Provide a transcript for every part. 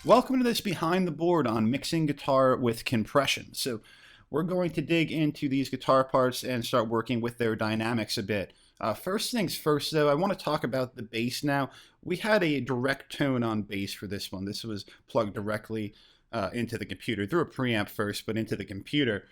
Welcome to this Behind the Board on mixing guitar with compression. So we're going to dig into these guitar parts and start working with their dynamics a bit. First things first though, I want to talk about the bass now. We had a direct tone on bass for this one. This was plugged directly into the computer, through a preamp first, but into the computer.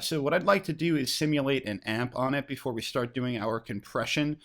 So what I'd like to do is simulate an amp on it before we start doing our compression,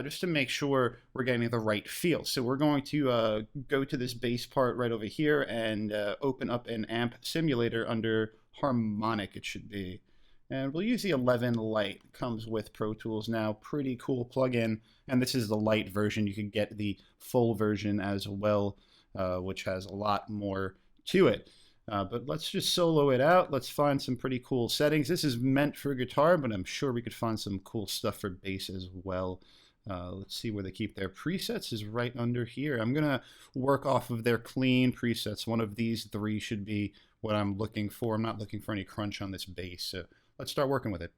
just to make sure we're getting the right feel. So we're going to go to this bass part right over here and open up an amp simulator under harmonic, it should be. And we'll use the 11 Lite. It comes with Pro Tools now. Pretty cool plugin. And this is the Lite version. You can get the full version as well, which has a lot more to it. But let's just solo it out. Let's find some pretty cool settings. This is meant for guitar, but I'm sure we could find some cool stuff for bass as well. Let's see where they keep their presets is right under here. I'm going to work off of their clean presets. One of these three should be what I'm looking for. I'm not looking for any crunch on this bass. So let's start working with it.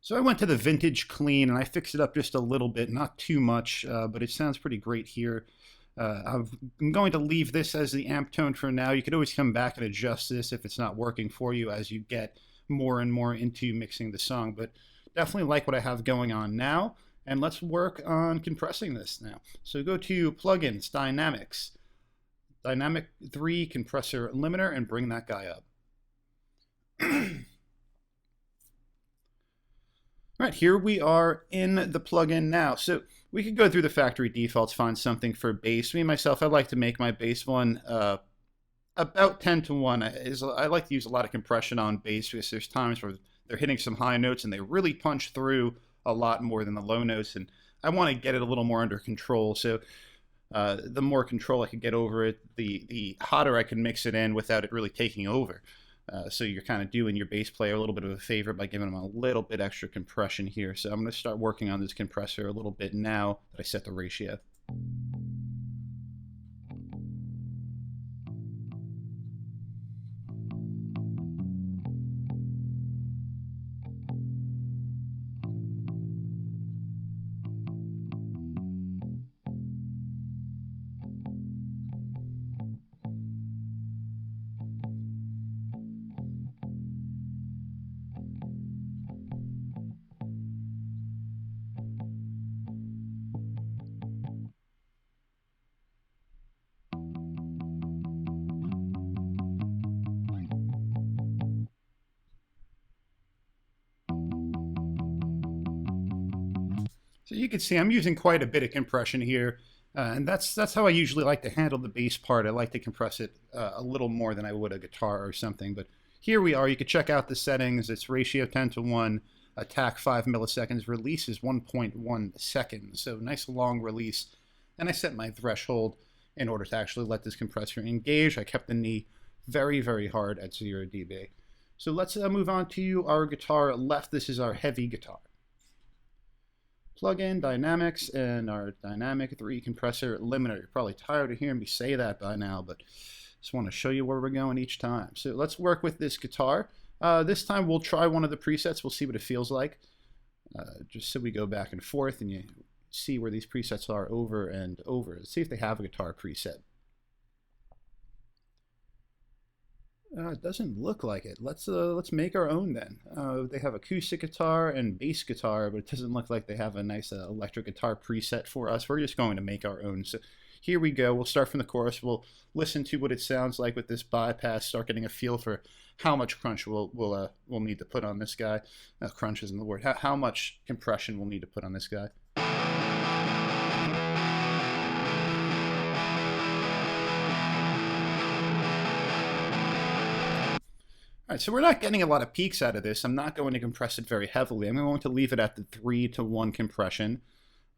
So I went to the vintage clean and I fixed it up just a little bit, not too much, but it sounds pretty great here. I'm going to leave this as the amp tone for now. You could always come back and adjust this if it's not working for you as you get more and more into mixing the song, but definitely like what I have going on now. And let's work on compressing this now. So go to Plugins, Dynamics, Dynamic 3 Compressor Limiter, and bring that guy up. All right, here we are in the plugin now. So we could go through the factory defaults, find something for bass. Me, myself, I like to make my bass one about 10 to 1. I like to use a lot of compression on bass because there's times where they're hitting some high notes and they really punch through a lot more than the low notes. And I want to get it a little more under control. So the more control I can get over it, the hotter I can mix it in without it really taking over. So you're kind of doing your bass player a little bit of a favor by giving them a little bit extra compression here. So I'm going to start working on this compressor a little bit now that I set the ratio. So you can see I'm using quite a bit of compression here, and that's how I usually like to handle the bass part. I like to compress it a little more than I would a guitar or something. But here we are. You can check out the settings. It's ratio 10 to 1, attack 5 milliseconds, release is 1.1 seconds. So nice long release. And I set my threshold in order to actually let this compressor engage. I kept the knee very, very hard at 0 dB. So let's move on to our guitar left. This is our heavy guitar. Plug-in dynamics and our dynamic 3 compressor limiter. You're probably tired of hearing me say that by now, but just want to show you where we're going each time. So let's work with this guitar. This time we'll try one of the presets. We'll see what it feels like. Just so we go back and forth and you see where these presets are over and over. Let's see if they have a guitar preset. It doesn't look like it. Let's make our own then. They have acoustic guitar and bass guitar, but it doesn't look like they have a nice electric guitar preset for us. We're just going to make our own. So here we go. We'll start from the chorus. We'll listen to what it sounds like with this bypass. Start getting a feel for how much crunch we'll need to put on this guy. Crunch isn't the word. How much compression we'll need to put on this guy. All right, so we're not getting a lot of peaks out of this. I'm not going to compress it very heavily. I'm going to leave it at the 3 to 1 compression.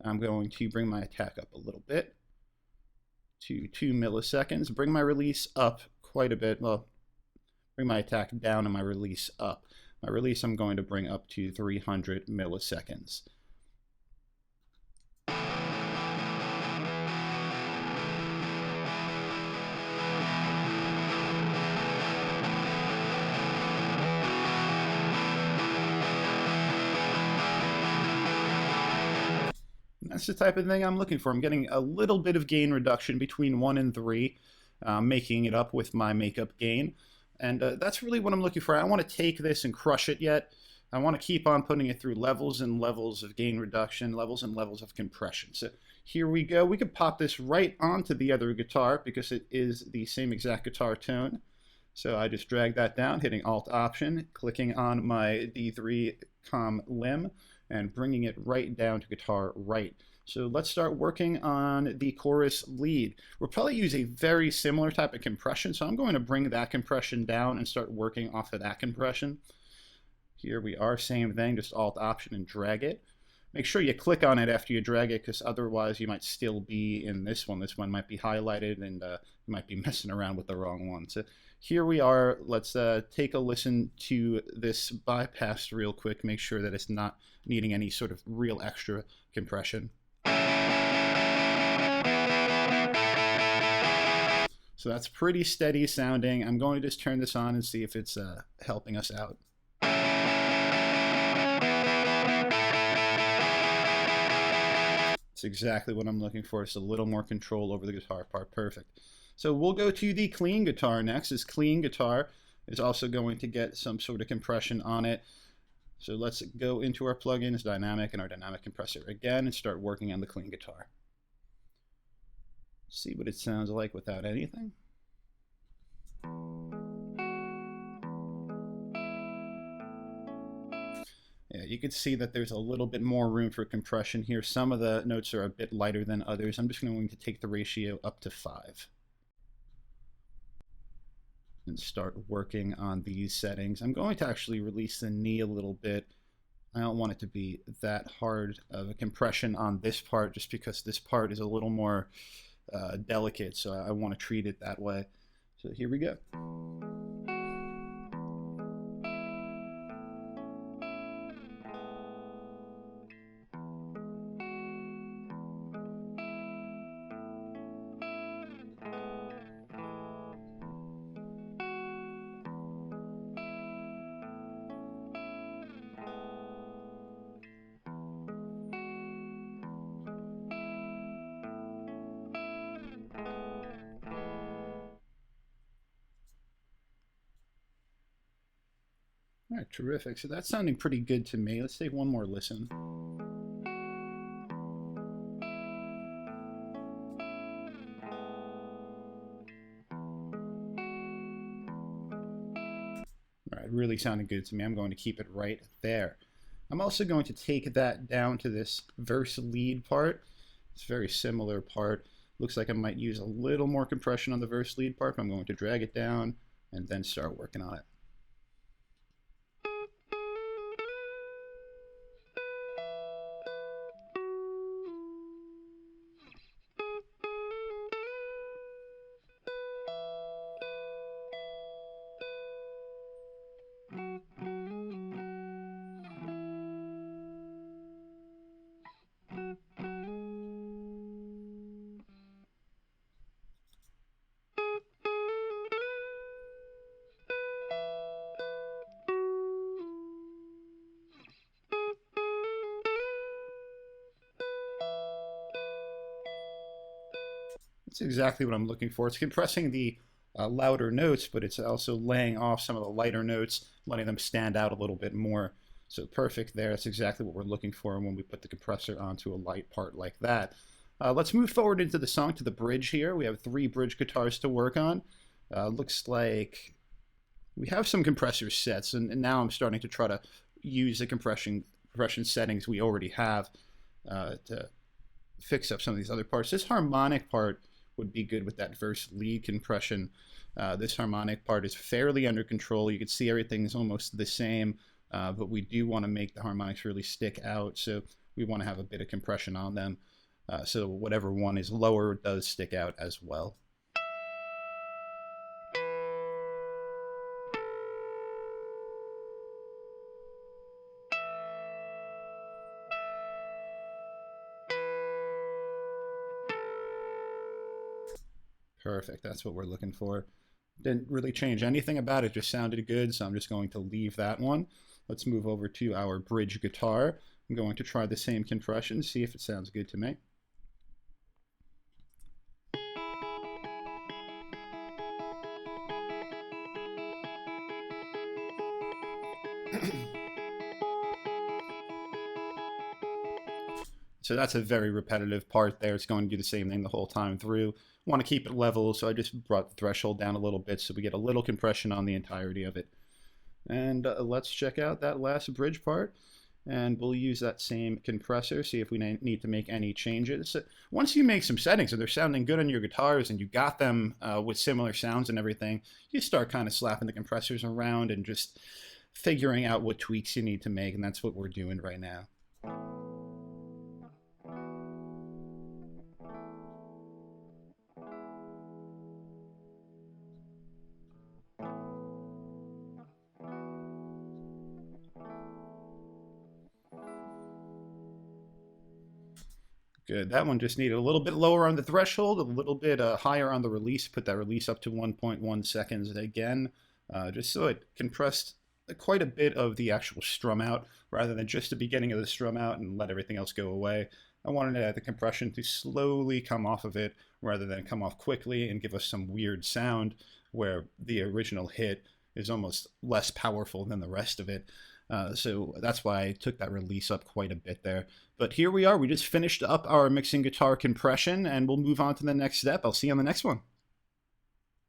I'm going to bring my attack up a little bit to 2 milliseconds. Bring my release up quite a bit. Well, bring my attack down and my release up. My release I'm going to bring up to 300 milliseconds. That's the type of thing I'm looking for. I'm getting a little bit of gain reduction between 1 and 3, making it up with my makeup gain. And that's really what I'm looking for. I don't want to take this and crush it yet. I want to keep on putting it through levels and levels of gain reduction, levels and levels of compression. So here we go. We could pop this right onto the other guitar because it is the same exact guitar tone. So I just drag that down, hitting Alt-Option, clicking on my D3 com limb, and bringing it right down to guitar right. So let's start working on the chorus lead. We'll probably use a very similar type of compression, so I'm going to bring that compression down and start working off of that compression. Here we are, same thing, just Alt-Option and drag it. Make sure you click on it after you drag it, because otherwise you might still be in this one. This one might be highlighted, and you might be messing around with the wrong one. So here we are. Let's take a listen to this bypass real quick. Make sure that it's not needing any sort of real extra compression. So that's pretty steady sounding. I'm going to just turn this on and see if it's helping us out. It's exactly what I'm looking for. It's a little more control over the guitar part. Perfect. So we'll go to the clean guitar next. This clean guitar is also going to get some sort of compression on it. So let's go into our plugins, dynamic, and our dynamic compressor again, and start working on the clean guitar. See what it sounds like without anything. Yeah, you can see that there's a little bit more room for compression here. Some of the notes are a bit lighter than others. I'm just going to take the ratio up to 5 and start working on these settings. I'm going to actually release the knee a little bit. I don't want it to be that hard of a compression on this part, just because this part is a little more delicate, so I want to treat it that way. So here we go. All right, terrific. So that's sounding pretty good to me. Let's take one more listen. All right, really sounding good to me. I'm going to keep it right there. I'm also going to take that down to this verse lead part. It's a very similar part. Looks like I might use a little more compression on the verse lead part, but I'm going to drag it down and then start working on it. That's exactly what I'm looking for. It's compressing the louder notes, but it's also laying off some of the lighter notes, letting them stand out a little bit more. So perfect there. That's exactly what we're looking for when we put the compressor onto a light part like that. Let's move forward into the song, to the bridge here. We have 3 bridge guitars to work on. Looks like we have some compressor sets, and now I'm starting to try to use the compression settings we already have to fix up some of these other parts. This harmonic part would be good with that verse lead compression. This harmonic part is fairly under control. You can see everything's almost the same, but we do want to make the harmonics really stick out, so we want to have a bit of compression on them. So whatever one is lower does stick out as well. Perfect. That's what we're looking for. Didn't really change anything about it, just sounded good, so I'm just going to leave that one. Let's move over to our bridge guitar. I'm going to try the same compression, see if it sounds good to me. So that's a very repetitive part there. It's going to do the same thing the whole time through. Want to keep it level, so I just brought the threshold down a little bit so we get a little compression on the entirety of it. And let's check out that last bridge part. And we'll use that same compressor, see if we need to make any changes. So once you make some settings and they're sounding good on your guitars and you got them with similar sounds and everything, you start kind of slapping the compressors around and just figuring out what tweaks you need to make, and that's what we're doing right now. Good. That one just needed a little bit lower on the threshold, a little bit higher on the release. Put that release up to 1.1 seconds again, just so it compressed quite a bit of the actual strum out rather than just the beginning of the strum out and let everything else go away. I wanted the compression to slowly come off of it rather than come off quickly and give us some weird sound where the original hit is almost less powerful than the rest of it. So that's why I took that release up quite a bit there. But here we are. We just finished up our mixing guitar compression, and we'll move on to the next step. I'll see you on the next one.